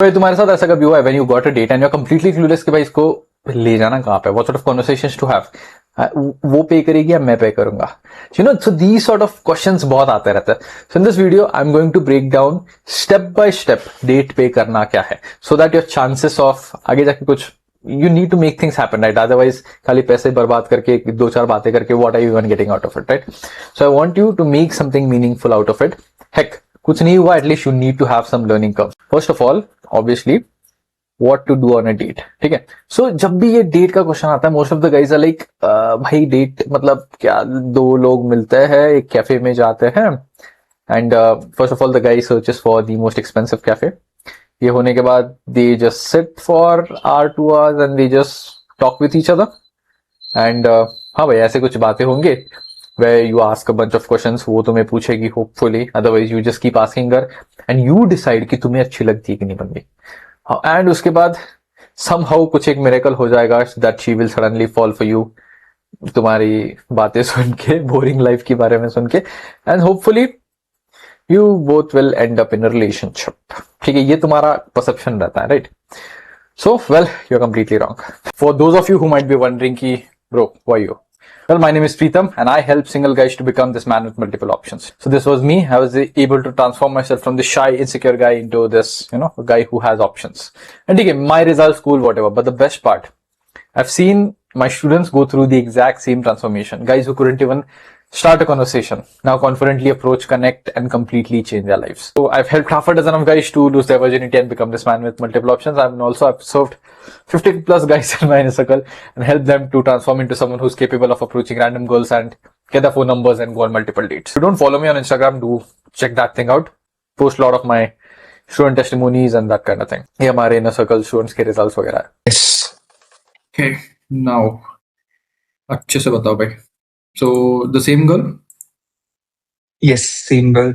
तो तुम्हारे साथ ऐसा कभी हुआ है when you got a date and you are completely clueless कि भाई इसको ले जाना कहाँ पे, what sort of conversations to have, वो पे करेगी या मैं पे करूंगा, you know, so these sort of questions बहुत आते रहते हैं. So in this video I am going to break down step by step date पे करना क्या है, so that your chances of आगे जाके कुछ, you need to make things happen, right? Otherwise खाली पैसे बर्बाद करके दो चार बातें करके what are you even getting out of it, right? So I want you to make something meaningful out of it. Heck, कुछ नहीं हुआ, at least you need to have some learning curve. First of all, obviously, what to do on a date, ठीक है? So जब भी ये date का question आता है, most of the guys are like, भाई डेट मतलब क्या, दो लोग मिलते हैं एक कैफे में जाते हैं and first of all the guy searches for the most expensive cafe. ये होने के बाद they just sit for hour 2 hours and they just talk with each other and हाँ भाई ऐसे कुछ बातें होंगे where you ask a bunch of questions, वो तुम्हें पूछेगी hopefully, otherwise you just keep asking her and you decide कि तुम्हें अच्छी लगती है कि नहीं बनती. एंड उसके बाद somehow कुछ एक miracle हो जाएगा that she will suddenly fall for you, तुम्हारी बातें सुन के, बोरिंग लाइफ के बारे में सुन के, and hopefully you both will end up in a relationship. ठीक है, ये तुम्हारा परसेप्शन रहता है, right? So, well, you're completely wrong. For those of you who might be wondering ki, bro, who are you? Well, my name is Preetham and I help single guys to become this man with multiple options. So this was me. I was able to transform myself from the shy, insecure guy into this, you know, a guy who has options. And again, my results cool, whatever. But the best part, I've seen my students go through the exact same transformation. Guys who couldn't even start a conversation now confidently approach, connect, and completely change their lives. So I've helped half a dozen of guys to lose their virginity and become this man with multiple options. I've served 50 plus guys in my inner circle and helped them to transform into someone who's capable of approaching random girls and get their phone numbers and go on multiple dates. If you don't follow me on Instagram, do check that thing out. Post a lot of my student testimonies and that kind of thing. ये हमारे inner circle students के results वगैरह है. Yes. Okay, now अच्छे से बताओ भाई. So the same girl? Yes, same girl.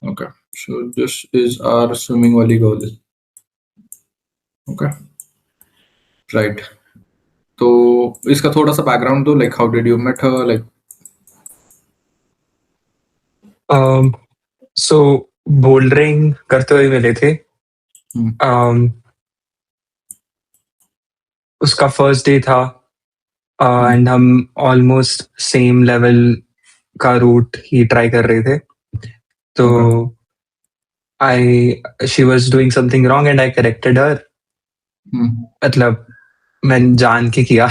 Okay. So this is our swimming wali girl. Okay. Right. तो इसका थोड़ा सा background दो, like how did you met her, like? So bouldering करते हुए मिले थे. उसका फर्स्ट डे था एंड हम ऑलमोस्ट सेम लेवल का रूट ही ट्राई कर रहे थे. तो she was doing something wrong and I corrected her. मतलब मैंने जान के किया.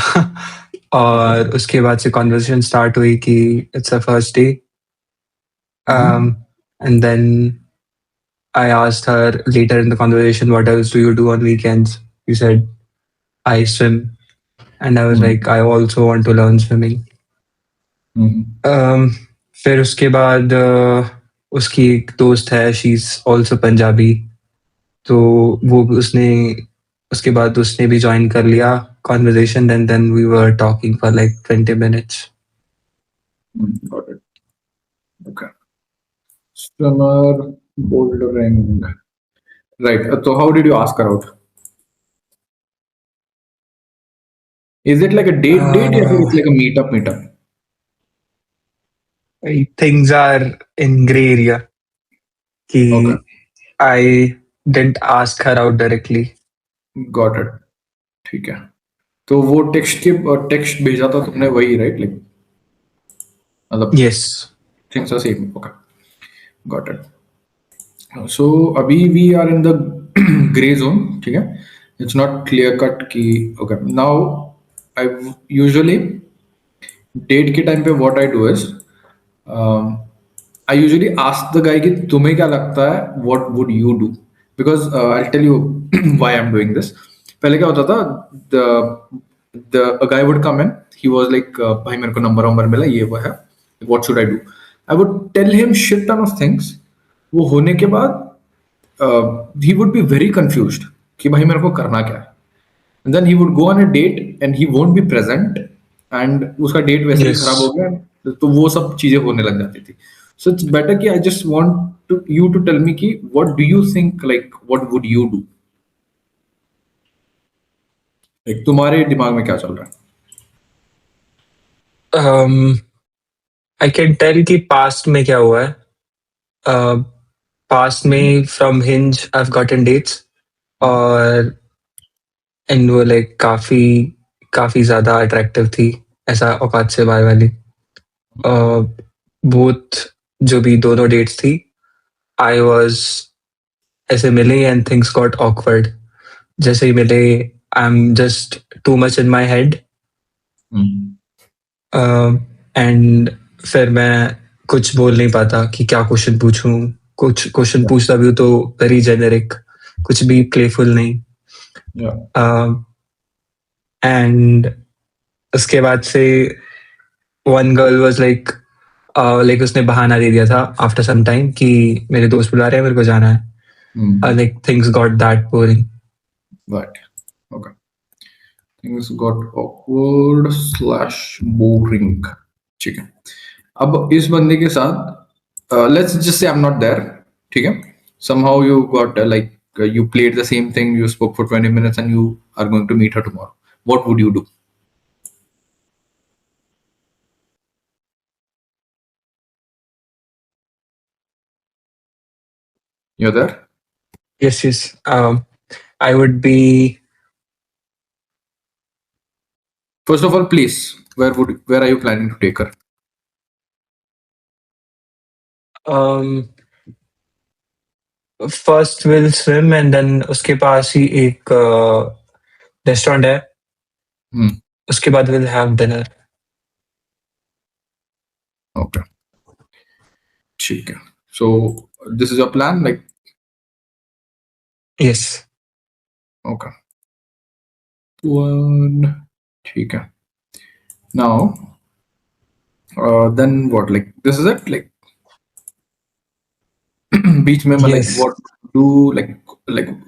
और उसके बाद से कॉन्वर्सेशन स्टार्ट हुई कि it's a first day. And then I asked her later in the conversation what else do you do on weekends. She said I swim. And I was like, I also want to learn swimming. फिर उसके बाद उसकी एक दोस्त है, she's also Punjabi. तो वो उसने उसके बाद उसने भी ज्वाइन कर लिया conversation and then we were talking for like 20 minutes. Got it. Okay. Swimmer, bouldering. Right. So how did you ask her out? Is it like a date or it's like a meetup? Things are in gray area. Okay. I didn't ask her out directly. Got it. ठीक है. तो वो text भेजा था तुमने वही, right? Like, मतलब. Yes. Things are same. Okay. Got it. So अभी we are in the gray zone. ठीक है. It's not clear cut कि okay. Now I usually date के time पे what I do is I usually ask the guy कि तुम्हें क्या लगता है, what would you do? Because I'll tell you why I'm doing this. पहले क्या होता था, a guy would come in, he was like भाई मेरे को नंबर मिला, ये वो है, what should I do? I would tell him shit ton of things. वो होने के बाद he would be very confused कि भाई मेरे को करना क्या है. And then he would go on a date and he won't be present and उसका डेट वैसे ही खराब हो गया, तो वो सब चीजें होने लग जाती थी. So it's better कि I just want you to tell me कि what do you think, like what would you do? Like तुम्हारे दिमाग में क्या चल रहा है? I can tell कि past में क्या हुआ है. पास्ट में from Hinge I have gotten dates और एंड वो लाइक काफी काफी ज्यादा अट्रैक्टिव थी, ऐसा औकात से बाहर वाली। बोथ जो भी दोनों डेट्स थी, आई वाज ऐसे मिले एंड थिंग्स गॉट ऑकवर्ड। जैसे ही मिले, I am just too much in my head and फिर मैं कुछ बोल नहीं पाता कि क्या क्वेश्चन पूछूं। कुछ क्वेश्चन पूछता भी हूँ तो वेरी जेनेरिक, कुछ भी प्लेफुल नहीं। एंड उसके बाद से one girl was like like उसने बहाना दे दिया था आफ्टर सम टाइम कि मेरे दोस्त बुला रहे हैं, मेरे को जाना है। Like things got that boring. Right. Okay. Things got awkward slash boring. ठीक है। अब इस बंदे के साथ let's just say I'm not there. ठीक है। Somehow you got you played the same thing. You spoke for 20 minutes and you are going to meet her tomorrow. What would you do? You're there? Yes, yes. I would be First of all, place. Where are you planning to take her? First will swim and then उसके पास ही एक restaurant है, उसके बाद will have dinner. Okay. ठीक है। So this is your plan, like? Yes. Okay. One. ठीक है। Now, then what? Like this is it? Like बीच में मतलब Yes. what do like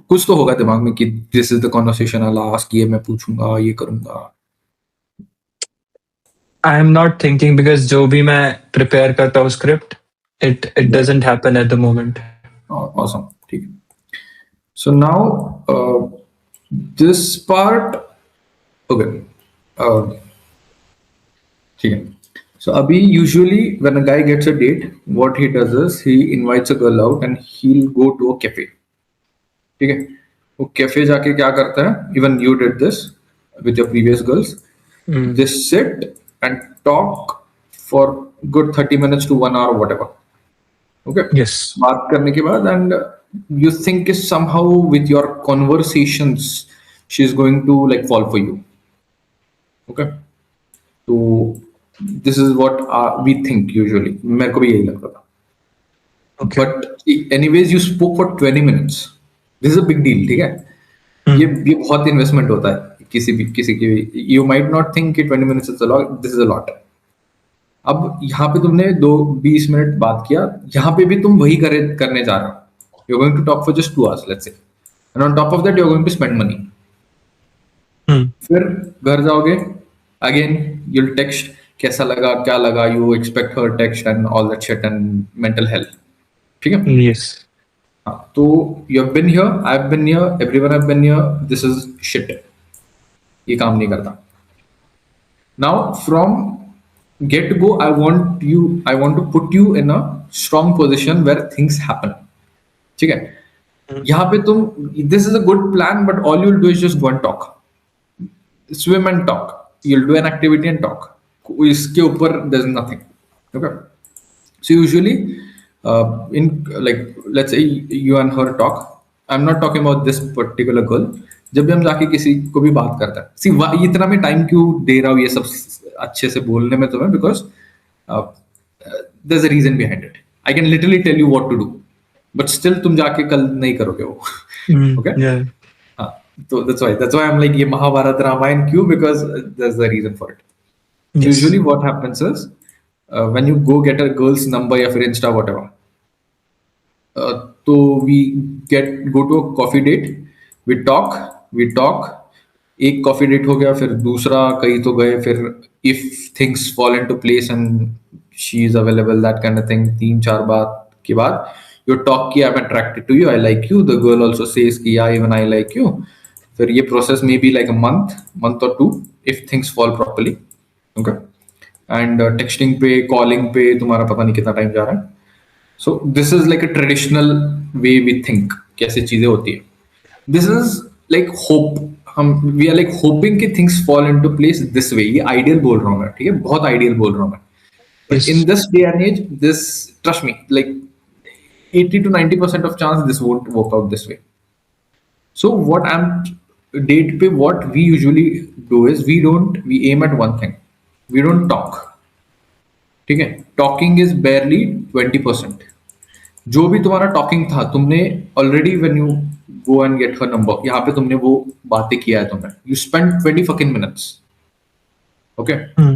कुछ तो होगा दिमाग में कि this is the conversation I'll ask, ये मैं पूछूंगा, ये करूंगा। I am not thinking because जो भी मैं prepare करता हूँ script, it doesn't happen at the moment. Awesome. ठीक है। So now this part, okay. ठीक है। So अभी usually when a guy gets a date, what he does is he invites a girl out and he'll go to a cafe. ठीक है। वो cafe जाके क्या करता है? Even you did this with your previous girls. They sit and talk for good 30 minutes to 1 hour, whatever. Okay. Yes. बात करने के बाद and you think is somehow with your conversations she's going to like fall for you. Okay. So this is what we think usually. मेरे को भी यही लगता था. Okay. But anyways you spoke for 20 minutes. This is a big deal, ठीक है? ये बहुत इन्वेस्टमेंट होता है किसी की भी. You might not think कि 20 minutes is a lot. This is a lot. अब यहाँ पे तुमने 20 मिनट बात किया, यहाँ पे भी तुम वही करने जा रहे हो. You're going to talk for just 2 hours, let's say. And on top of that, you're going to spend money. फिर घर जाओगे, again, you'll text, कैसा लगा, क्या लगा, you expect her text and all that shit and mental hell. ठीक है? Yes. हाँ, तो you've been here, I've been here, everyone have been here, this is shit. ये काम नहीं करता. Now, from get go, I want to put you in a strong position where things happen. ठीक है? यहाँ पे तुम, this is a good plan, but all you'll do is just go and talk. Swim and talk. You'll do an activity and talk. इसके ऊपर there's nothing. Okay. So usually, in like let's say you and her talk. I'm not talking about this particular girl. जब भी हम जाके किसी को भी बात करते हैं, सी इतना मैं टाइम क्यों दे रहा हूँ ये सब अच्छे से बोलने में तुम्हें, because there's a reason behind it. I can literally tell you what to do, but still तुम जाके कल नहीं करोगे वो. Okay? Yeah. हाँ, तो that's why I'm like ये महाभारत रामायण क्यों, because there's a reason for it. So Yes. usually what happens is when you go get a girl's number या फिर Insta whatever, तो we go to a coffee date, we talk, एक coffee date हो गया, फिर दूसरा कहीं तो गए, फिर if things fall into place and she is available, that kind of thing, 3-4 बात के बाद यू टॉक कि I am attracted to you, I like you, the girl also says कि yeah even I like you. फिर ये process may be like a month और 2 if things fall properly. Okay. And texting पे, calling पे तुम्हारा पता नहीं कितना टाइम जा रहा है. So this is like a traditional way we think कैसे चीजें होती है. This is like hope. हम we are like hoping कि things fall into place this way. ये ideal बोल रहा हूँ मैं, ठीक है, बहुत ideal बोल रहा हूँ मैं. But in Yes. this day and age, this, trust me, like 80 to 90% of chance this won't work out this way. So what I'm date पे what we usually do is we aim at one thing. We don't talk. ठीक है, talking is barely 20%. जो भी तुम्हारा talking था, तुमने already when you go and get her number, यहाँ पे तुमने वो बातें किया है, तुमने you spend 20 fucking minutes. Okay. Hmm.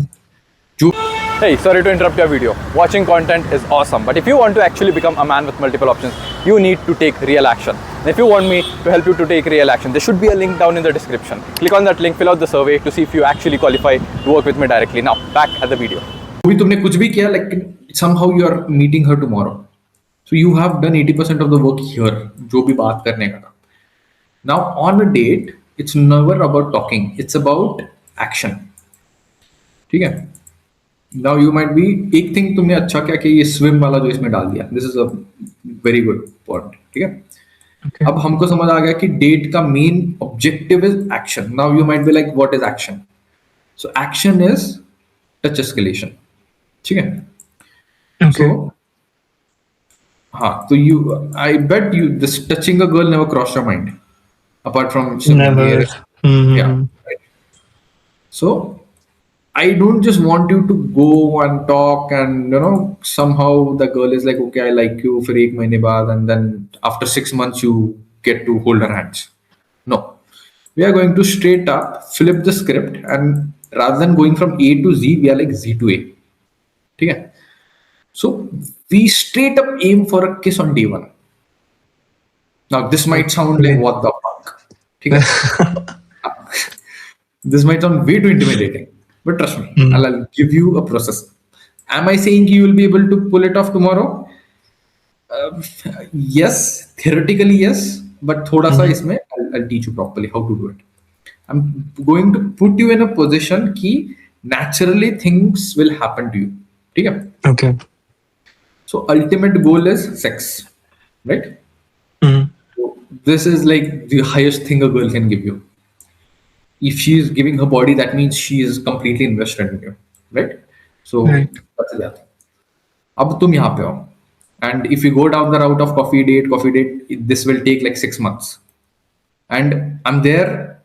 Hey, sorry to interrupt your video. Watching content is awesome, but if you want to actually become a man with multiple options, you need to take real action. And if you want me to help you to take real action, there should be a link down in the description. Click on that link, fill out the survey to see if you actually qualify to work with me directly. Now, back at the video. भी तुमने कुछ भी किया, लेकिन somehow you are meeting her tomorrow. So you have done 80% of the work here, जो भी बात करने का था. Now on a date, it's never about talking. It's about action. ठीक है. Now you might be, एक thing तुमने अच्छा क्या कि ये swim वाला जो इसमें डाल दिया. This is a very good point. ठीक है. Okay. अब हमको समझ आ गया कि डेट का main objective is action. Now you might be like what is action? So action is touch escalation. ठीक है. Okay. So हाँ, तो you, I bet you, this touching a girl never cross your mind apart from Never. Hmm. yeah, right. So I don't just want you to go and talk and somehow the girl is like okay I like you for एक महीने बाद and then after 6 months you get to hold her hands. No, we are going to straight up flip the script and rather than going from A to Z we are like Z to A. ठीक है. So we straight up aim for a kiss on day one. Now this might sound like what the fuck. ठीक है. This might sound way too intimidating, but trust me, I'll give you a process. Am I saying you will be able to pull it off tomorrow? Yes, theoretically yes, but thoda sa isme I'll teach you properly how to do it. I'm going to put you in a position ki naturally things will happen to you. ठीक है? Okay. So ultimate goal is sex, right? Hmm. So this is like the highest thing a girl can give you. If she is giving her body, that means she is completely invested in you, right? So Right. that's that. अब तुम यहाँ पे हो, and if you go down the route of coffee date, this will take like 6 months, and I'm there,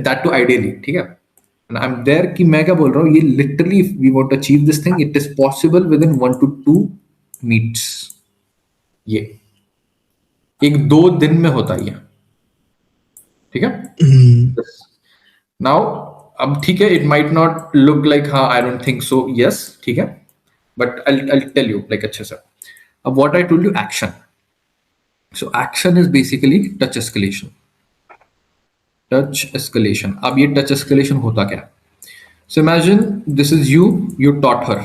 that too ideally, ठीक है? And I'm there कि मैं क्या बोल रहा हूँ, ये literally if we want to achieve this thing, it is possible within 1 to 2 meets. ये 1-2 दिन में होता है ये, ठीक है? Hmm. नाउ अब ठीक है, it might not look like हाँ I don't think so, yes ठीक है, but I tell you like अच्छे से. अब what I told you, action. So action is basically touch escalation. Touch escalation. अब ये टच एस्केलेशन होता क्या? So imagine this is you taught her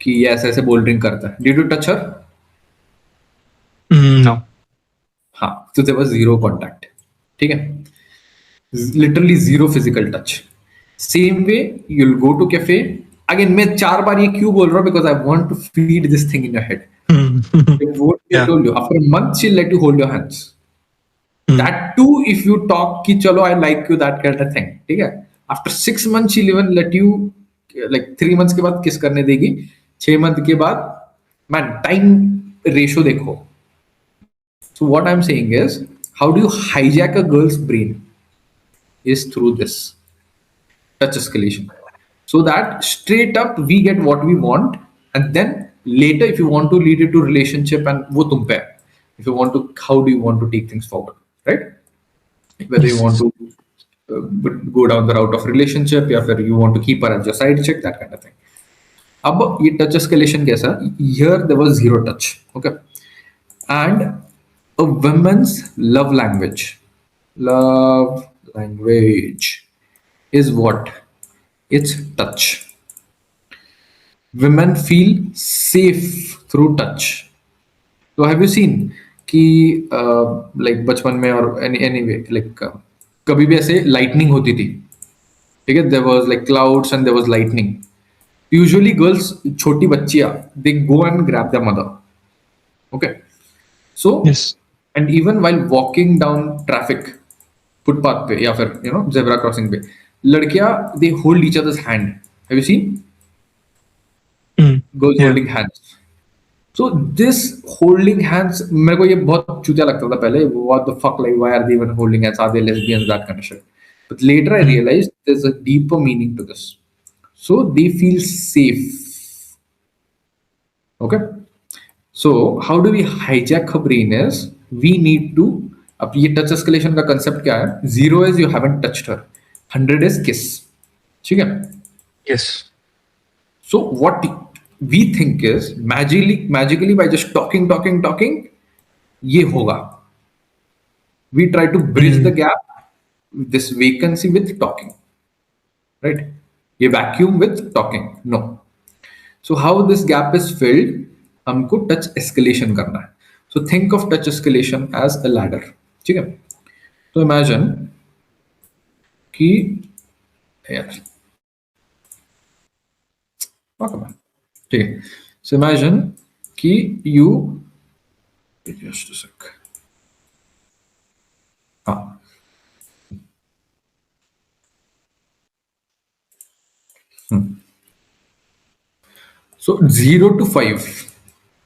कि ये ऐसे ऐसे बोल ड्रिंक करता है. Did you touch her? No. हाँ, तो देयर वाज जीरो कॉन्टैक्ट. ठीक है, literally zero physical touch. Same way you'll go to cafe. Again, मैं 4 बार ये क्यों बोल रहा हूँ, because I want to feed this thing in your head. What I Yeah. told you, after a month she'll let you hold your hands. That too if you talk कि चलो I like you, that kind of thing. ठीक है. After 6 months she'll even let you, like 3 months के बाद किस करने देगी, 6 month के बाद. Man, time ratio देखो. So what I'm saying is, how do you hijack a girl's brain? Is through this touch escalation, so that straight up we get what we want, and then later if you want to lead it to relationship and wo tum pe hai. If you want to, how do you want to take things forward, right? Whether you want to go down the route of relationship, or whether you want to keep her as your side chick, that kind of thing. अब ये touch escalation कैसा? Here there was zero touch, okay, and a woman's love language is what? It's touch. Women feel safe through touch. So have you seen कि like बचपन में और anyway like कभी भी ऐसे lightning होती थी, ठीक है? There was like clouds and there was lightning. Usually girls, छोटी बच्चियाँ, they go and grab their mother. Okay. So, Yes. and even while walking down traffic, footpath पे या फिर जेब्रा क्रॉसिंग पे, लड़कियां they hold each others hand. Have you seen Mm. Girls Yeah. Holding hands? So this holding hands, मेरे को ये बहुत चूतिया लगता था पहले. What the fuck, like why are they even holding hands, are they lesbians, that kind of shit. But later I Mm. Realised there is a deeper meaning to this. So they feel safe. Okay. So how do we hijack her brain is we need to, अब ये touch escalation का concept क्या है? 0 is you haven't touched her, 100 is kiss. ठीक है. Yes. So what we think is magically by just talking ये होगा. We try to bridge the Mm. gap, this vacancy with talking, right? ये vacuum with talking. No. So how this gap is filled, हमको touch escalation करना है. So think of touch escalation as a ladder. ठीक है. तो imagine कि यार ठीक है. सो इमेजिन कि यू जस्ट अ सेक. हाँ. So 0 to 5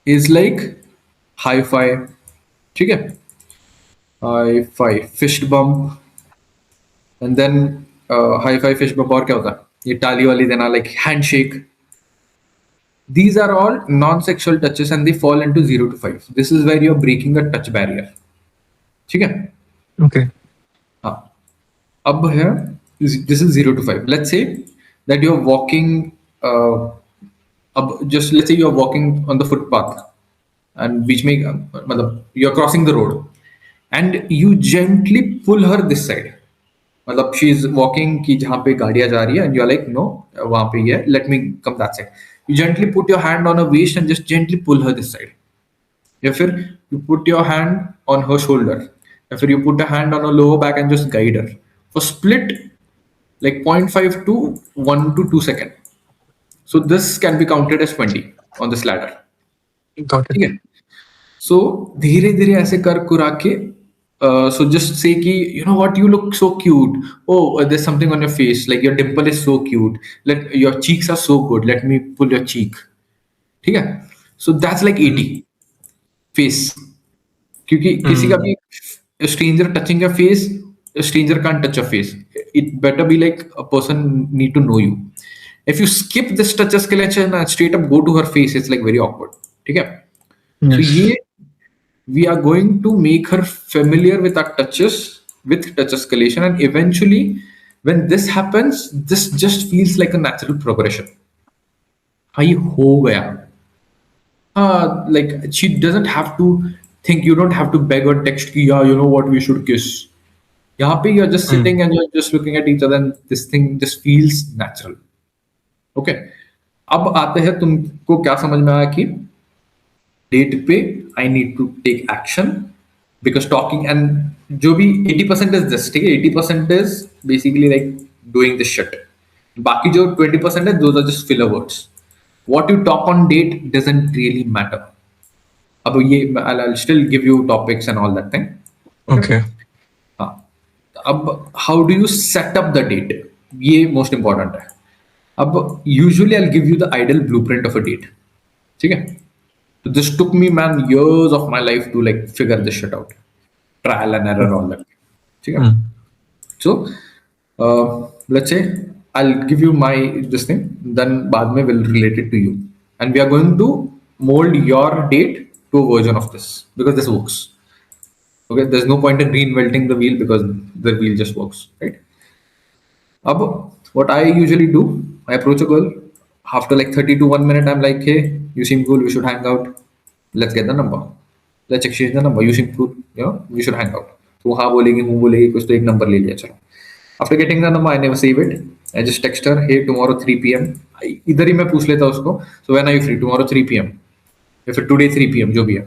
is like high five. ठीक है. High five fist bump and then high five fist bump. और क्या होता है? ये टाली वाली देना, like handshake. These are all non-sexual touches and they fall into 0 to 5. This is where you're breaking the touch barrier. ठीक है. Okay. हाँ. अब है, this is 0 to 5. Let's say that you're walking, अब just let's say you're walking on the footpath and बीच में मतलब you're crossing the road and you gently pull her this side. मतलब she is walking की जहाँ पे गाड़ियां जा रही है and you are like no वहां पे ये let me come that side. You gently put your hand on a waist and just gently pull her this side. या फिर you put your hand on her shoulder, या फिर you put a hand on a lower back and just guide her for split like 0.5 to 1 to 2 second. So this can be counted as 20 on this ladder. Got ठीक it. है. सो धीरे धीरे ऐसे कर कुरा के, so just say कि you know what, you look so cute, oh there's something on your face, like your dimple is so cute, your cheeks are so good, let me pull your cheek. ठीक है. So that's like 80 face. क्योंकि किसी का Mm. भी stranger touching your face, a stranger can't touch your face. It better be like a person need to know you. If you skip this touch escalation and straight up go to her face, it's like very awkward. ठीक है. So Yes. ये we are going to make her familiar with our touches with touch escalation, and eventually when this happens, this just feels like a natural progression. हाँ ये हो गया. Like she doesn't have to think, you don't have to beg or text कि yeah you know what we should kiss. यहाँ पे you're just Mm. sitting and you're just looking at each other and this thing just feels natural. Okay. अब आते हैं तुमको क्या समझ में आया कि डेट पे I need to take action because talking and जो भी 80% इज दिस. ठीक है. 80% is basically like doing this shit. बाकी जो 20% है those are just filler words. What you talk on date doesn't really matter. अब ये I still give you topics and all that thing. Okay. हाँ. अब how do you set up the date, ये most important है. अब usually I give you the ideal blueprint of a date. ठीक है. So this took me, man, years of my life to like figure this shit out. Trial and error, all that. ठीक है. Mm. So let's say I'll give you my this thing, then बाद में will relate it to you, and we are going to mold your date to a version of this because this works. Okay, there's no point in reinventing the wheel because the wheel just works, right? Ab, what I usually do, I approach a girl after like 30 to 1 minute. I'm like, hey, you seem cool, we should hang out. Let's get the number. Let's exchange the number. You seem cool, we should hang out. तो हाँ बोलेगी, हूँ बोलेगी, कुछ तो एक number ले लिया. चलो. After getting the number, I never save it. I just text her, hey, tomorrow 3 p.m. इधर ही मैं पूछ लेता उसको, so when are you free? Tomorrow 3 p.m. या फिर today 3 p.m. जो भी है.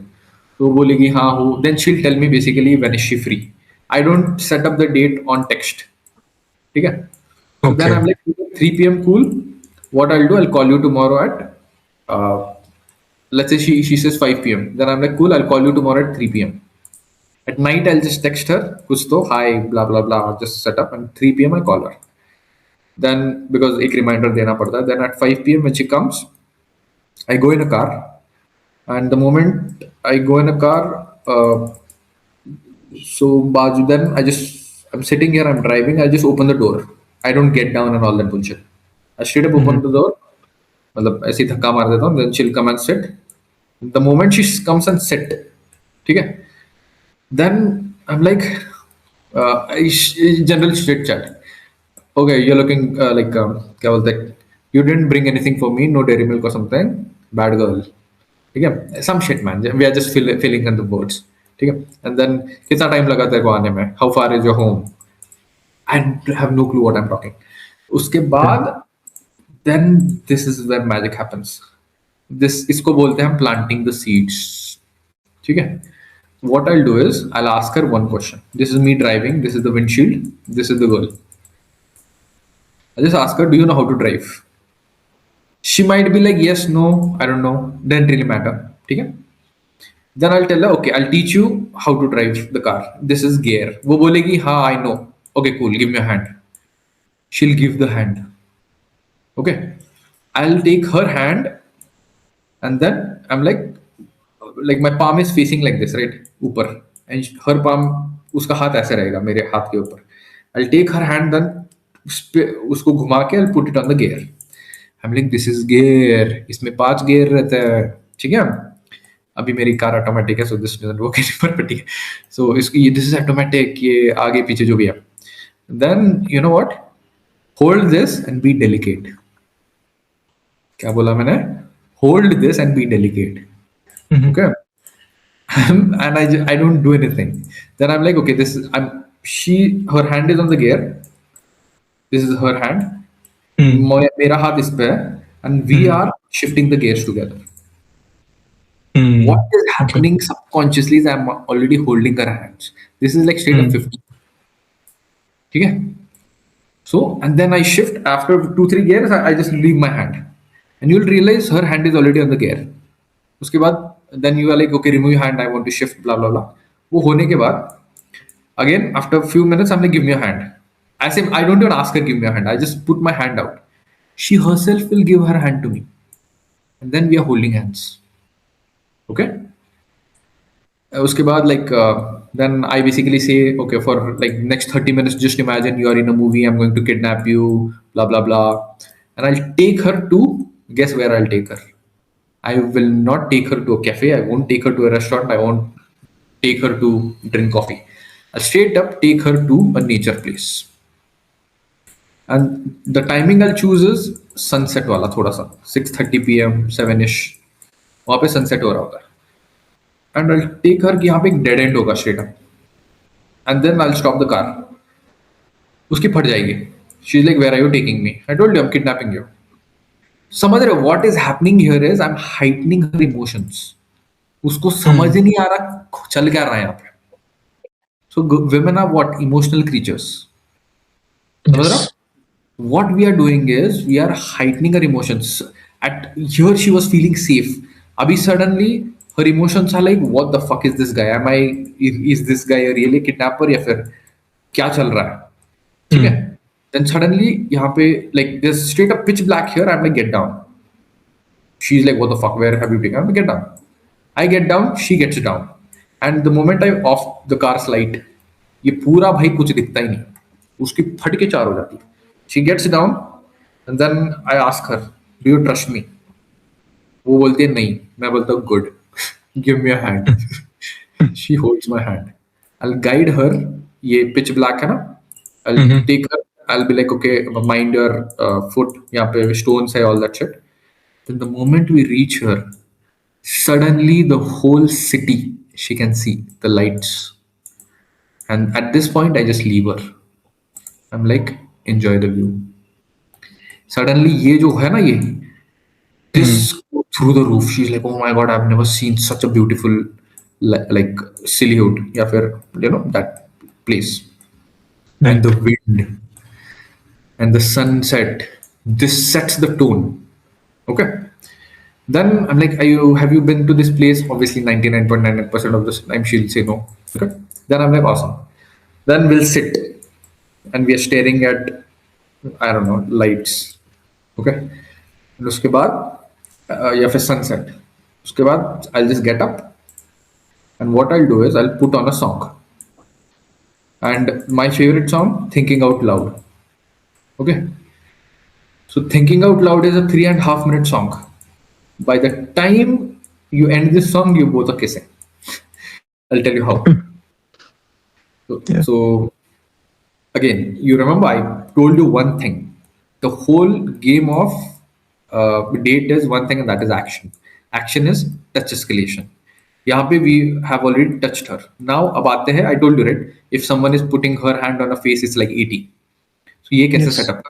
तो वो बोलेगी हाँ हूँ. Then she'll tell me basically when is she free. I don't set up the date on text. ठीक है. So then Okay. I'm like 3 p.m. cool. What I'll do, I'll call you tomorrow at let's say she says 5 p.m. Then I'm like, cool, I'll call you tomorrow at 3 p.m. At night, I'll just text her, kuch to, hi, blah, blah, blah, just set up, and 3 p.m. I call her. Then, because एक reminder देना पड़ता है, then at 5 p.m. when she comes, I go in a car, and the moment I go in a car, so Baju, then I'm sitting here, I'm driving, I just open the door. I don't get down and all that bullshit. I straight up open the door, मतलब ऐसे ही धक्का मार देता हूँ, then she'll come and sit. The moment she comes and sit, ठीक है, then I'm like, general straight chat. Okay, you're looking like, क्या बोलते हैं, you didn't bring anything for me, no dairy milk or something, bad girl. ठीक है, some shit man, we are just filling in the words. ठीक है, and then कितना time लगा तेरे को आने में, how far is your home, I have no clue what I'm talking. उसके बाद then this is where magic happens. इसको बोलते हैं planting the seeds. ठीक है, what I'll do is I'll ask her one question. This is me driving, this is the windshield, this is the girl. I just ask her, do you know how to drive? She might be like, yes, no, I don't know, doesn't really matter. ठीक है, then I'll tell her, okay, I'll teach you how to drive the car. This is gear. वो बोलेगी, हाँ, I know. Okay, cool, give me a hand. She'll give the hand. Okay, I'll take her hand, and then I'm like my palm is facing like this, right? ऊपर, and her palm, उसका हाथ ऐसे रहेगा मेरे हाथ के ऊपर. I'll take her hand, then उसको घुमा के I'll put it on the gear. I'm like, this is gear. इसमें 5 gear रहता है, ठीक है. अभी मेरी कार ऑटोमेटिक है, so this doesn't work anymore, but ठीक है. So इसकी this is automatic, ये आगे पीछे जो भी है. Then you know what? Hold this and be delicate. क्या बोला मैंने? Hold this and be delicate. Okay. And I don't do anything. Then I'm like, okay, her hand is on the gear. This is her hand. मेरा हाथ इस पे है, and we are shifting the gears together. What is happening subconsciously is I'm already holding her hands. This is like straight up 50. ठीक है? So, and then I shift after 2-3 gears, I just leave my hand. And you'll realize her hand is already on the gear. उसके बाद, then you are like, okay, remove your hand, I want to shift, blah, blah, blah. वो होने के बाद, again, after a few minutes, I'm like, give me your hand. I don't even ask her, give me your hand. I just put my hand out. She herself will give her hand to me. And then we are holding hands. Okay? उसके बाद then I basically say, okay, for like next 30 minutes, just imagine you are in a movie, I'm going to kidnap you, blah, blah, blah. And I'll take her to, guess where I'll take her? I will not take her to a cafe. I won't take her to a restaurant. I won't take her to drink coffee. I'll straight up take her to a nature place. And the timing I'll choose is sunset वाला थोड़ा सा 6:30 p.m. 7ish. वहाँ पे sunset हो रहा होता है. And I'll take her कि यहाँ पे एक dead end होगा straight up. And then I'll stop the car. उसकी फट जाएगी. She's like, where are you taking me? I told you I'm kidnapping you. समझ रहे हो? What is happening here is I'm heightening her emotions. उसको समझ ही नहीं आ रहा चल क्या रहा है यहाँ पे. So women are what? Emotional creatures. समझ रहे हो? What we are doing is we are heightening her emotions. At here she was feeling safe. Abhi suddenly her emotions are like, what the fuck is this guy? Is this guy a really kidnapper या फिर क्या चल रहा है? ठीक है? Then suddenly यहाँ पे like there's straight up pitch black here. I'm like, get down. She's like, what the fuck? Where have you been? I'm like, get down. I get down. She gets down. And the moment I off the car's light, ये पूरा भाई कुछ दिखता ही नहीं. उसकी फट के चार हो जाती है. She gets down, and then I ask her, do you trust me? वो बोलती है नहीं. मैं बोलता हूँ good. Give me a hand. She holds my hand. I'll guide her. ये pitch black है ना? I'll take her. I'll be like, okay, mind your foot. यहाँ पे stones है, all that shit. Then the moment we reach her, suddenly the whole city she can see the lights. And at this point, I just leave her. I'm like, enjoy the view. Suddenly, ये जो है ना ये, this through the roof. She's like, oh my god, I've never seen such a beautiful like silhouette. या फिर that place. And the wind and the sunset. This sets the tone. Okay. Then I'm like, have you been to this place? Obviously 99.99% of the time she'll say no. Okay. Then I'm like, awesome. Then we'll sit and we are staring at, I don't know, lights. Okay. And उसके बाद या फिर sunset. उसके बाद I'll just get up and what I'll do is I'll put on a song. And my favorite song, Thinking Out Loud. Okay. So Thinking Out Loud is a 3.5 minute song. By the time you end this song, you both are kissing. I'll tell you how. Yeah. So again, you remember I told you one thing. The whole game of date is one thing, and that is action. Action is touch escalation. यहाँ पे we have already touched her. Now अब आते हैं. I told you right. If someone is putting her hand on a face, it's like 80. So ये कैसे Yes. setup?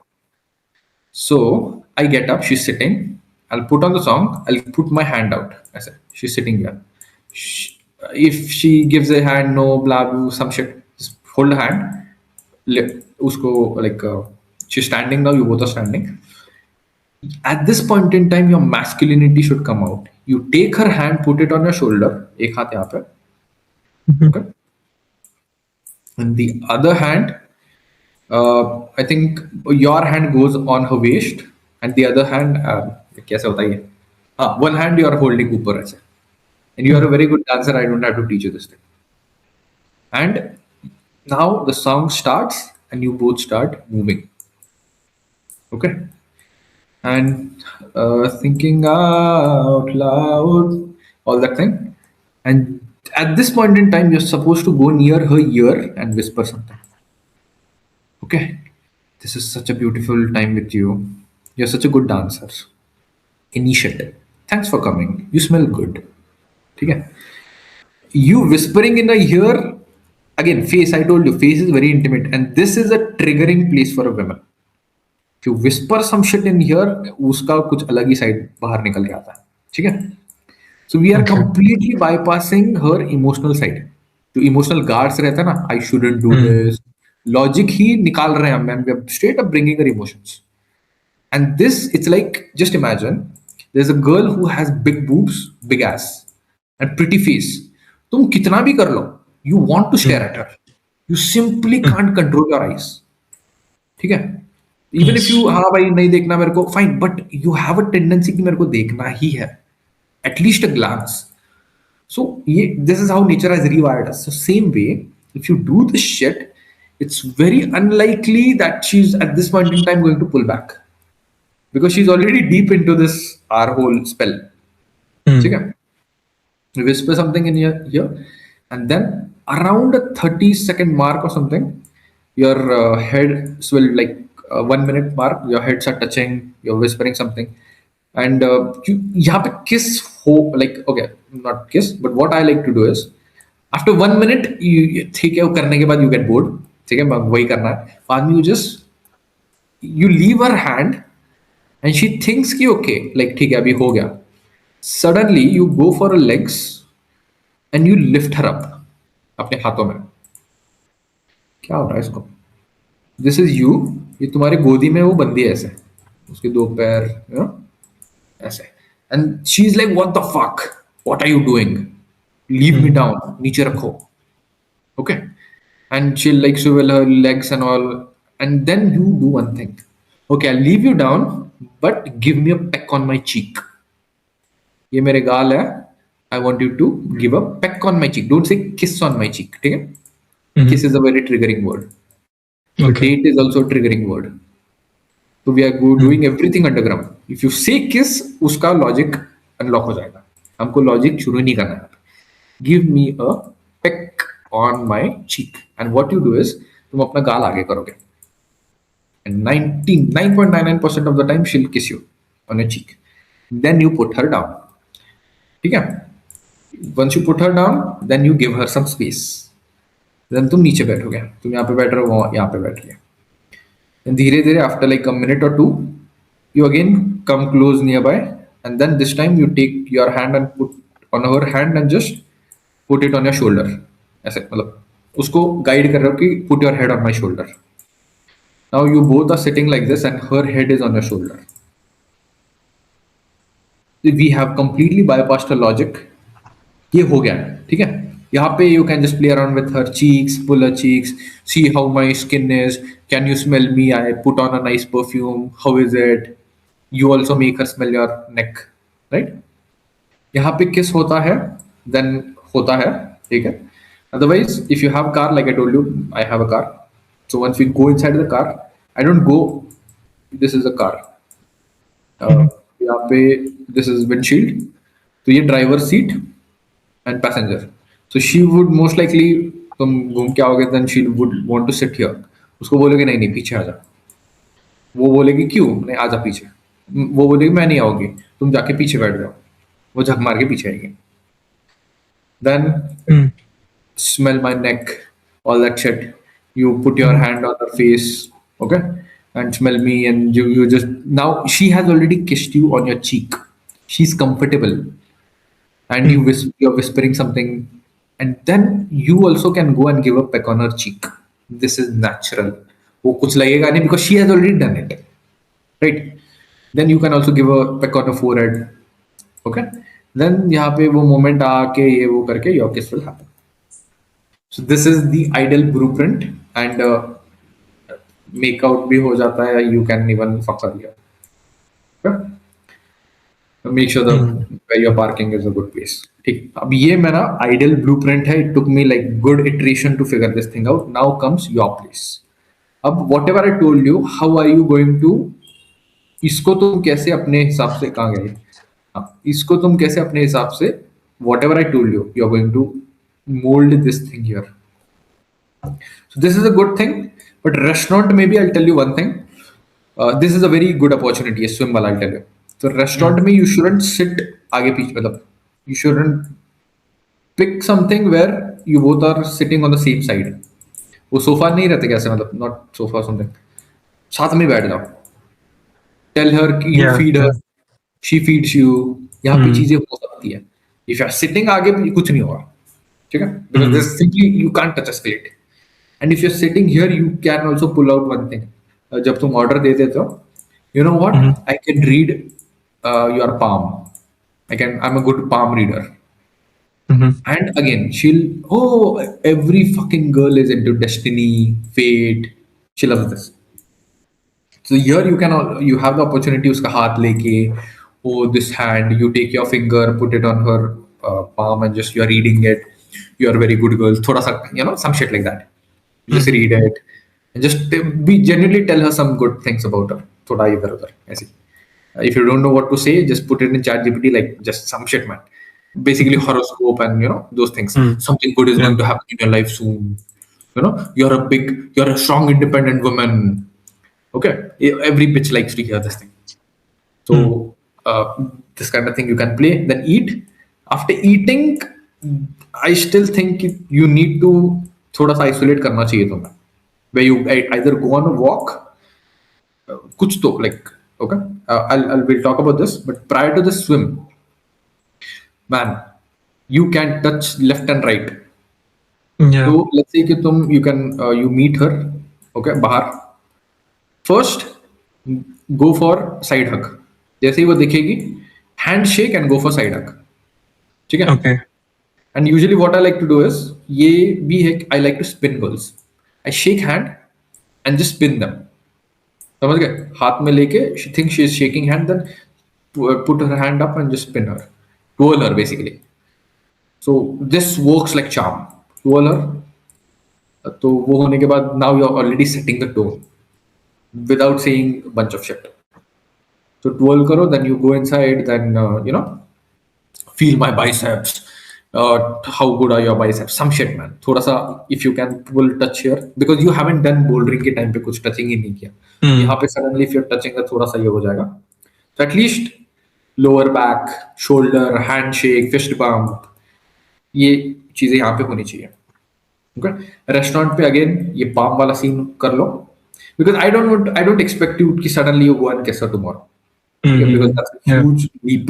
So I get up. She's sitting. I'll put on the song. I'll put my hand out. I said she's sitting there. If she gives a hand, no, blah, blah, some shit. Just hold her hand. Usko like she's standing now. You both are standing. At this point in time, your masculinity should come out. You take her hand, put it on your shoulder. एक हाथ यहाँ पे. Okay. And the other hand, I think your hand goes on her waist, and the other hand, कैसे होता है ये? One hand you are holding ऊपर ऐसे. And you are a very good dancer. I don't have to teach you this thing. And now the song starts, and you both start moving. Okay. And thinking out loud, all that thing. And at this point in time, you're supposed to go near her ear and whisper something. Okay, this is such a beautiful time with you. You're such a good dancer. Initiative. Thanks for coming. You smell good. Okay. You whispering in a ear, again, face, I told you, face is very intimate. And this is a triggering place for a woman. To whisper some shit in here, उसका कुछ अलग ही side बाहर निकल के आता है. ठीक है. So we are completely bypassing her emotional side. जो emotional guards रहता है ना, I shouldn't do this. Logic ही निकाल रहे हैं हम, and we are straight up bringing her emotions. And this, it's like, just imagine, there's a girl who has big boobs, big ass, and pretty face. तुम कितना भी कर लो, you want to stare at her. You simply can't control your eyes. ठीक है. Even if you, हाँ भाई नहीं देखना मेरे को, fine, but you have a tendency कि मेरे को देखना ही है. At least a glance. So this is how nature has rewired us. So same way, if you do this shit, it's very unlikely that she's at this point in time going to pull back, because she's already deep into this our whole spell. ठीक है? You whisper something in your ear, and then around a 30-second mark or something, your heads will like 1 minute mark, your heads are touching, you're whispering something, and you यहाँ पे kiss हो, like, okay, not kiss, but what I like to do is after 1 minute, ठीक है, वो करने के बाद you get bored, ठीक है, वही करना है, बाद में you leave her hand and she thinks कि okay, like ठीक है, अभी हो गया. Suddenly you go for her legs and you lift her up अपने हाथों में. क्या हो रहा है इसको? This is you. ये तुम्हारे गोदी में वो बंदी है ऐसे, उसके दो पैर, you know, ऐसे. And she's like, what the fuck? What are you doing? Leave me down. नीचे रखो. Okay. And she'll like swivel her legs and all. And then you do one thing. Okay, I'll leave you down, but give me a peck on my cheek. ये मेरे गाल है. I want you to give a peck on my cheek. Don't say kiss on my cheek. ठीक है? Kiss is a very triggering word. Okay. Date is also a triggering word. So we are doing everything underground. If you say kiss, उसका logic unlock हो जाएगा. हमको logic शुरू नहीं करना है. Give me a peck on my cheek. And what you do is, तुम अपना गाल आगे करोगे. And 99.99% of the time she'll kiss you on your cheek. Then you put her down. ठीक है? Once you put her down, then you give her some space. Then तुम नीचे बैठोगे. तुम यहाँ पे बैठ रहे हो, वो यहाँ पे बैठ रही है. And धीरे धीरे after like a minute or two, you again come close nearby, and then this time you take your hand and put on her hand and just put it on your shoulder. ऐसे मतलब उसको guide कर रहे हो कि put your head on my shoulder. Now you both are sitting like this and her head is on your shoulder. We have completely bypass the logic, ये हो गया है, ठीक है। यहाँ पे you can just play around with her cheeks, pull her cheeks, see how my skin is, can you smell me, I put on a nice perfume, how is it, you also make her smell your neck, right. यहाँ पे किस होता है, then होता है, ठीक है। Otherwise if you have car, like I told you I have a car, so once we go inside the car, I don't go, this is a car, यहाँ पे दिस इज विंडशील्ड, तो ये driver seat and passenger, so she would most likely, तुम घूम के आओगे then she would want to sit here, उसको बोलोगे नहीं नहीं पीछे आ जा, वो बोलेगी क्यों, नहीं आ जा पीछे, वो बोलेगी मैं नहीं आऊंगी, तुम जाके पीछे बैठ जाओ, वो झक मार के पीछे आएगी, then Mm. smell my neck, all that shit. You put your hand on her face, okay, and smell me, and you just, now she has already kissed you on your cheek. She's comfortable, and you're whispering something, and then you also can go and give a peck on her cheek. This is natural. वो कुछ लगेगा नहीं because she has already done it, right? Then you can also give a peck on her forehead, okay? Then यहाँ पे वो moment आके ये वो करके your kiss will happen. So this is the ideal blueprint, and make out भी हो जाता है, you can even fuck her here. Okay? So make sure the where you're parking is a good place. ठीक, अब ये मेरा ideal blueprint है. It took me like good iteration to figure this thing out. Now comes your place. अब whatever I told you, how are you going to, इसको तुम कैसे अपने हिसाब से, कहाँ गए, इसको तुम कैसे अपने हिसाब से, whatever I told you, you're going to mold this thing here. So this is a good thing, but restaurant maybe I'll tell you one thing. This is a very good opportunity, a swim wala, I'll tell you. So restaurant में you shouldn't sit आगे पीछे, मतलब you shouldn't pick something where you both are sitting on the same side. वो sofa नहीं रहते कैसे, मतलब not sofa something, साथ में बैठ जाओ. Tell her कि you Yeah, feed her, yeah. she feeds you. यहाँ पे चीजें हो सकती है. If you are sitting आगे कुछ नहीं होगा, ठीक है? Because this simply you can't touch a plate. And if you're sitting here, you can also pull out one thing. जब तुम order दे देते हो, you know what? I can read your palm. I'm a good palm reader. And again, every fucking girl is into destiny, fate. She loves this. So here you have the opportunity, उसका हाथ लेके, oh this hand, you take your finger, put it on her palm, and just you are reading it. You are a very good girl. थोड़ा सा, some shit like that. You just read it and just be genuinely tell her some good things about her. थोड़ा इधर उधर ऐसे. If you don't know what to say, just put it in ChatGPT, like just some shit, man. Basically horoscope and those things. Something good is going to happen in your life soon. You're a strong, independent woman. Okay, every bitch likes to hear this thing. So this kind of thing you can play. Then eat. After eating, I still think you need to थोड़ा सा isolate करना चाहिए तुम्हें. Where you either go on a walk, कुछ तो like, okay, we'll talk about this. But prior to the swim, man, you can touch left and right. Yeah. So let's say कि you meet her, okay, बाहर. First, go for side hug. जैसे ही वो दिखेगी, handshake and go for side hug. ठीक है? Okay. And usually what I like to do is, ये भी है, I like to spin girls. I shake hand and just spin them. समझ गए? हाथ में लेके, she thinks she is shaking hand, then put her hand up and just spin her. Twirl her basically. So this works like charm. Twirl her. तो वो होने के बाद now you're already setting the tone without saying a bunch of shit. So twirl karo, then you go inside, then feel my biceps. How good are your biceps? Some shit, man. थोड़ा सा, if you can pull touch here, because you haven't done bouldering के time पे कुछ touching ही नहीं किया. यहाँ पे suddenly if you're touching का थोड़ा सा ये हो जाएगा. So at least lower back, shoulder, handshake, fist bump, ये चीजें यहाँ पे होनी चाहिए. Okay? Restaurant पे again ये palm वाला scene कर लो. Because I don't expect you to suddenly you go and kiss her tomorrow. Okay? Because that's a huge leap.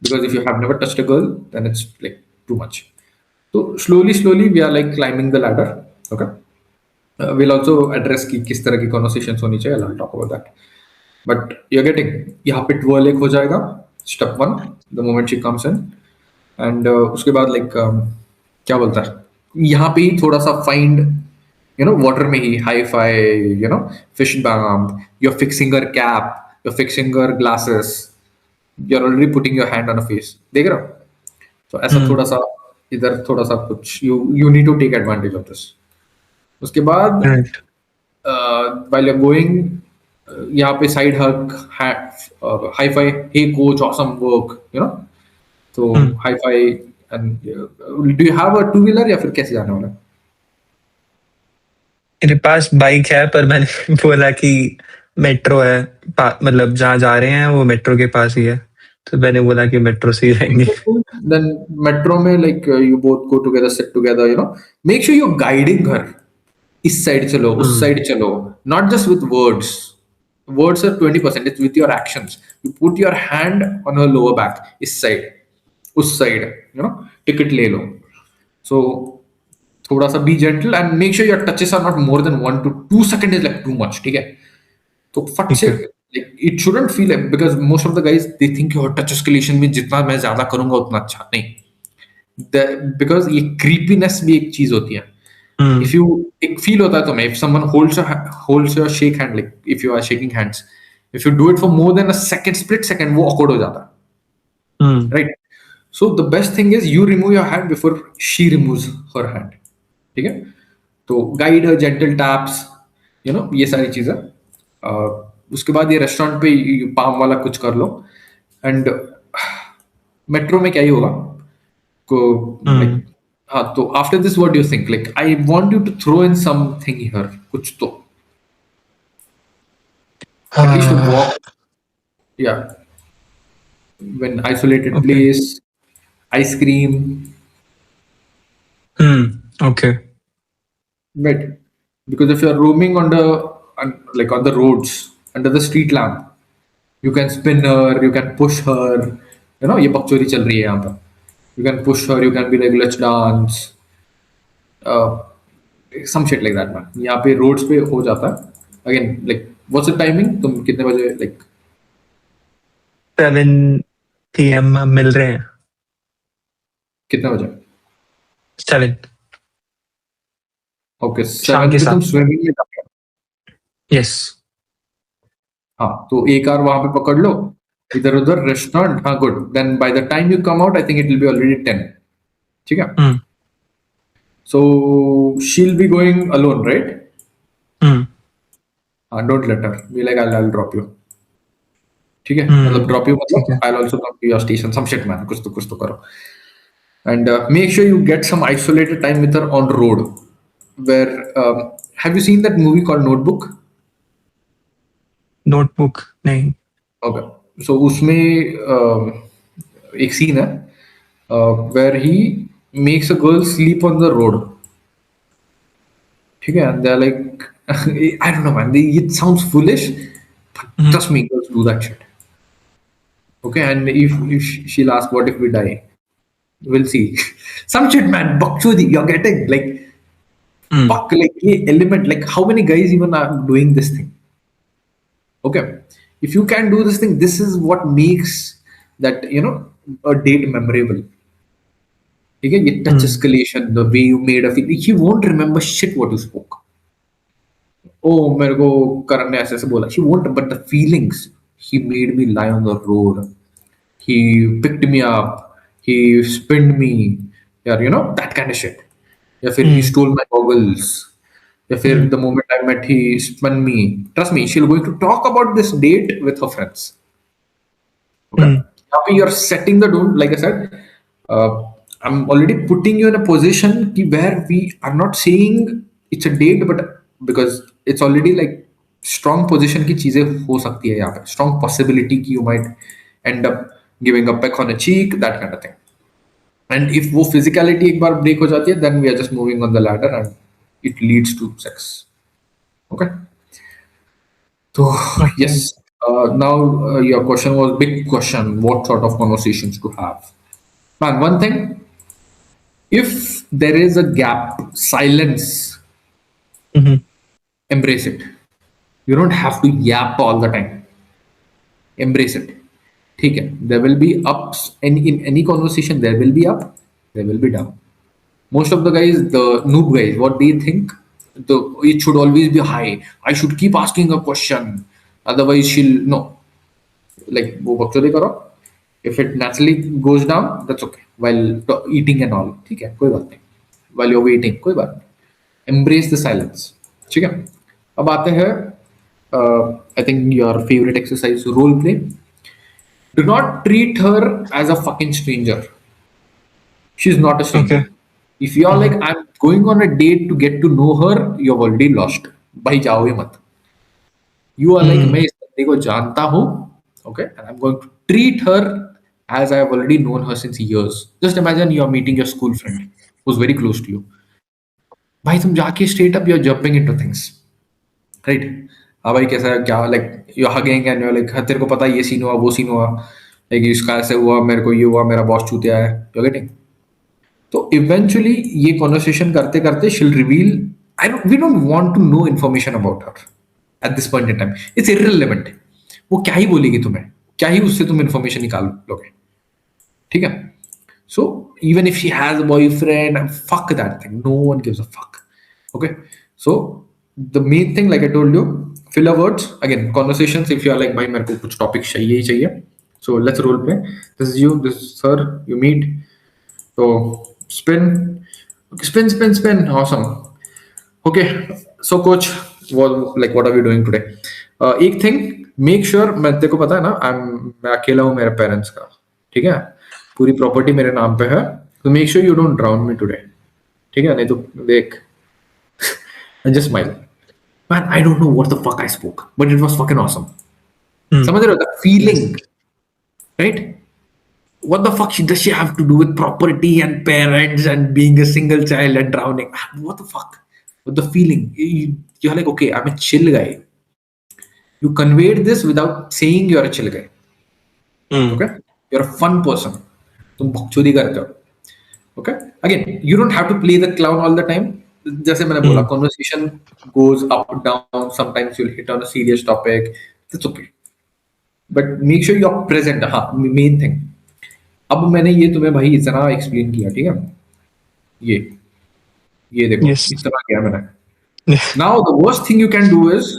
Because if you have never touched a girl, then it's like too much. So slowly we are like climbing the ladder. Okay. We'll also address कि किस तरह की conversations होनी चाहिए. I'll talk about that. But you're getting, यहाँ पे twirl एक हो जाएगा. Step one, the moment she comes in, and उसके बाद like क्या बोलता है, यहाँ पे ही थोड़ा सा find, water में ही hi-fi, fish balm, you're fixing her cap, you're fixing her glasses, you're already putting your hand on her face, देख रहे हो? तो ऐसा थोड़ा सा इधर थोड़ा सा कुछ you need to take advantage of this. उसके बाद Right. while you're going, यहाँ पे side hug, high five, hey coach, awesome work, तो high five. And do you have a two wheeler या फिर कैसे जाने वाला है? मेरे पास बाइक है, पर मैंने बोला कि मेट्रो है, मतलब जहाँ जा रहे हैं वो मेट्रो के पास ही है, तो मैंने बोला कि मेट्रो से ही जाएंगे. Then metro में like you both go together, sit together, make sure you're guiding her. इस side चलो, उस side चलो, not just with words. Words are 20%, it's with your actions. You put your hand on her lower back, इस side, उस side, ticket ले लो. So थोड़ा सा be gentle and make sure your touches are not more than 1 to 2 seconds is like too much, ठीक है? तो फट से like it shouldn't feel like, because most of the guys they think your touch escalation में जितना मैं ज्यादा करूंगा उतना अच्छा नहीं. Because ये creepiness भी एक चीज होती है. If you एक feel होता है तुम्हें, if someone holds your shake hand, like if you are shaking hands, if you do it for more than a second, split second, वो awkward हो जाता है, right? So the best thing is you remove your hand before she removes her hand, ठीक है? तो guide her, gentle taps, ये सारी चीजें. उसके बाद ये रेस्टोरेंट पे पाम वाला कुछ कर लो. एंड मेट्रो में क्या ही होगा को like, हाँ, तो after this what do you think, like I want you to throw in something here, कुछ तो एटलीस्ट टू वॉक, या व्हेन आइसोलेटेड प्लेस, आइसक्रीम. Okay. Right, because if you're roaming on the roads under the street lamp, you can spin her, you can push her, ये बकचोदी चल रही है यहाँ पर. You can push her, you can be like let's dance, some shit like that, man. यहाँ पे roads पे हो जाता है. Again, like what's the timing, तुम कितने बजे, like 7 PM मिल रहे हैं. कितने बजे? 7. Okay, शाम 7 के पे तुम 7. स्विमिंग में जाते हो. Yes. हाँ, तो एक कार वहां पे पकड़ लो, इधर उधर रेस्टोरेंट. हाँ, good. Then by the time you come out, I think it will be already 10. ठीक है? So she'll be going alone, right? Don't let her. Be like, I'll drop you. ठीक है? मतलब drop you मतलब I'll also come to your station. Some shit, man. कुछ तो करो. And make sure you get some isolated time with her on road. Where have you seen that movie called Notebook? Notebook नहीं. Okay. So उसमें एक scene है where he makes a girl sleep on the road. ठीक है? And they're like, I don't know, man. It sounds foolish, but trust me, girls do that shit. Okay, and if she'll ask, what if we die? We'll see. Some shit, man. Bakchudi, you're getting like, fuck, like ये element. Like, how many guys even are doing this thing? Okay, if you can do this thing, this is what makes that a date memorable. Okay, ये touch escalation, the way you made a feel. He won't remember shit what you spoke. Oh, मेरे को करण ने ऐसे बोला. He won't, but the feelings. He made me lie on the road. He picked me up. He spinned me. Yeah, that kind of shit. या फिर he stole my goggles. या फिर the moment I met he spun me. Trust me, she'll going to talk about this date with her friends. Okay. Now you're setting the tone. Like I said, I'm already putting you in a position where we are not saying it's a date, but because it's already like strong position की चीजें हो सकती है यहाँ पे, strong possibility कि you might end up giving a peck on a cheek, that kind of thing. And if वो physicality एक बार break हो जाती है, then we are just moving on the ladder and it leads to sex. Okay. So yes. Now your question was big question. What sort of conversations to have? Man, one thing. If there is a gap, silence, embrace it. You don't have to yap all the time. Embrace it. ठीक है, there will be ups, and in any conversation there will be up, there will be down. Most of the guys, the noob guys, what they think, the it should always be high. I should keep asking a question, otherwise she'll no. Like वो बकचोदी करो. If it naturally goes down, that's okay. While eating and all, ठीक है, कोई बात नहीं. While you're waiting, कोई बात नहीं. Embrace the silence. ठीक है. अब आते हैं, I think your favorite exercise, role play. Do not treat her as a fucking stranger. She's not a stranger. Okay. If you're like, I'm going on a date to get to know her, you've already lost. भाई जाओ ही मत. You are like, मैं इस बंदे को जानता हूँ, okay, and I'm going to treat her as I have already known her since years. Just imagine you are meeting your school friend who's very close to you. भाई तुम जाके straight up you're jumping into things, right? हाँ भाई कैसा है, क्या, like you're hugging and you're like, हाँ तेरे को पता है ये सीन हुआ, वो सीन हुआ, like इसका ऐसे हुआ, मेरे को ये हुआ, मेरा बॉस चूतिया है, you're getting. तो इवेंचुअली ये कॉन्वर्सेशन करते करते she'll reveal, we don't want to know information about her at this point in time. It's irrelevant. वो क्या ही बोलेगी तुम्हें, क्या ही उससे तुम इन्फॉर्मेशन निकाल लोगे, ठीक है. So even if she has a boyfriend, fuck that thing. No one gives a fuck. Okay. So the main thing, like I told you, filler words. Again, conversations. If you are like, भाई मेरे को कुछ topic चाहिए ही चाहिए. So let's role play. This is you. This is her. You meet. So spin. Okay, spin, spin, spin. Awesome. Okay. So coach, what are we doing today? एक thing. Make sure, मैं तेरे को पता है ना, मैं अकेला हूँ मेरे पेरेंट्स का, ठीक है, पूरी प्रॉपर्टी मेरे नाम पे है, तो make sure you don't drown me today, ठीक है, नहीं तो देख. And just smile. Man I don't know what the fuck I spoke, but it was fucking awesome. समझ रहे हो the feeling, right? What the fuck does she have to do with property and parents and being a single child and drowning? What the fuck? But the feeling, you're like, okay, I'm a chill guy. You conveyed this without saying you're a chill guy. Okay? You're a fun person. तुम बकचोदी करते हो. Okay? Again, you don't have to play the clown all the time. जैसे मैंने बोला, conversation goes up, down. Sometimes you'll hit on a serious topic. That's okay. But make sure you're present. हाँ, main thing. अब मैंने ये तुम्हें भाई इतना एक्सप्लेन किया, ठीक है, ये देखो, Yes. इतना किया मैंने. Now the worst thing you can do is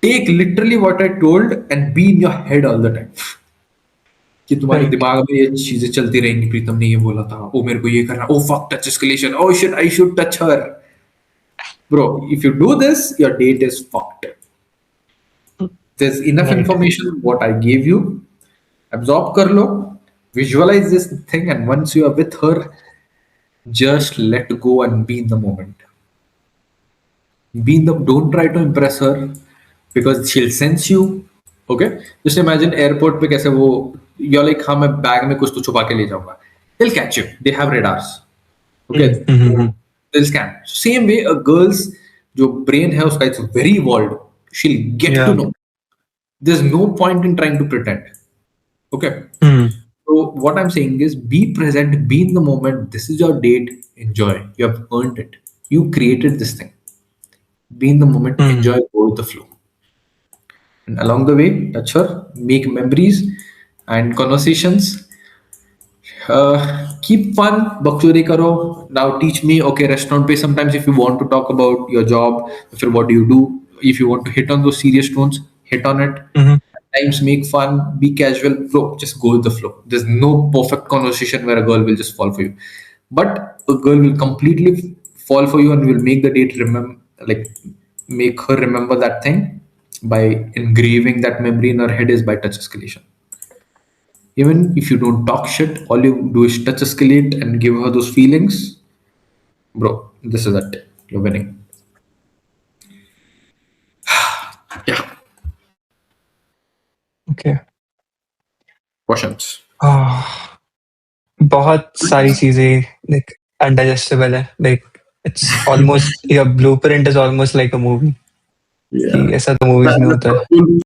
take literally what I told and be in your head all the time. कि तुम्हारे दिमाग में ये चीजें चलती रहेंगी, प्रीतम ने ये बोला था, ओ मेरे को ये करना, oh fuck touch escalation, oh shit I should touch her. Bro, if you do this, your date is fucked. There's enough information what I gave you. Absorb कर लो, visualize this thing, and once you are with her, just let go and be in the moment. Don't try to impress her because she'll sense you. Okay, just imagine airport पे कैसे वो, you're like, हाँ मैं bag में कुछ तो छुपा के ले जाऊंगा, they'll catch you, they have radars. Okay, they'll scan. Same way a girl's जो brain है उसका, it's very evolved, she'll get to know. There's no point in trying to pretend. Okay. So what I'm saying is, be present, be in the moment. This is your date. Enjoy. You have earned it. You created this thing. Be in the moment. Enjoy. Go with the flow. And along the way, touch her, make memories and conversations. Keep fun. Bakchori karo. Now teach me. Okay, restaurant pe sometimes if you want to talk about your job, if what do you do, if you want to hit on those serious tones, hit on it. Times make fun, be casual, bro, just go with the flow. There's no perfect conversation where a girl will just fall for you, but a girl will completely fall for you and will make the date make her remember that thing by engraving that memory in her head is by touch escalation. Even if you don't talk shit, all you do is touch escalate and give her those feelings, bro, this is it, you're winning. Yeah. Okay. Questions? बहुत सारी चीजें like undigestible है, like it's almost your blueprint is almost like a movie. Yeah. ऐसा तो movies में होता है.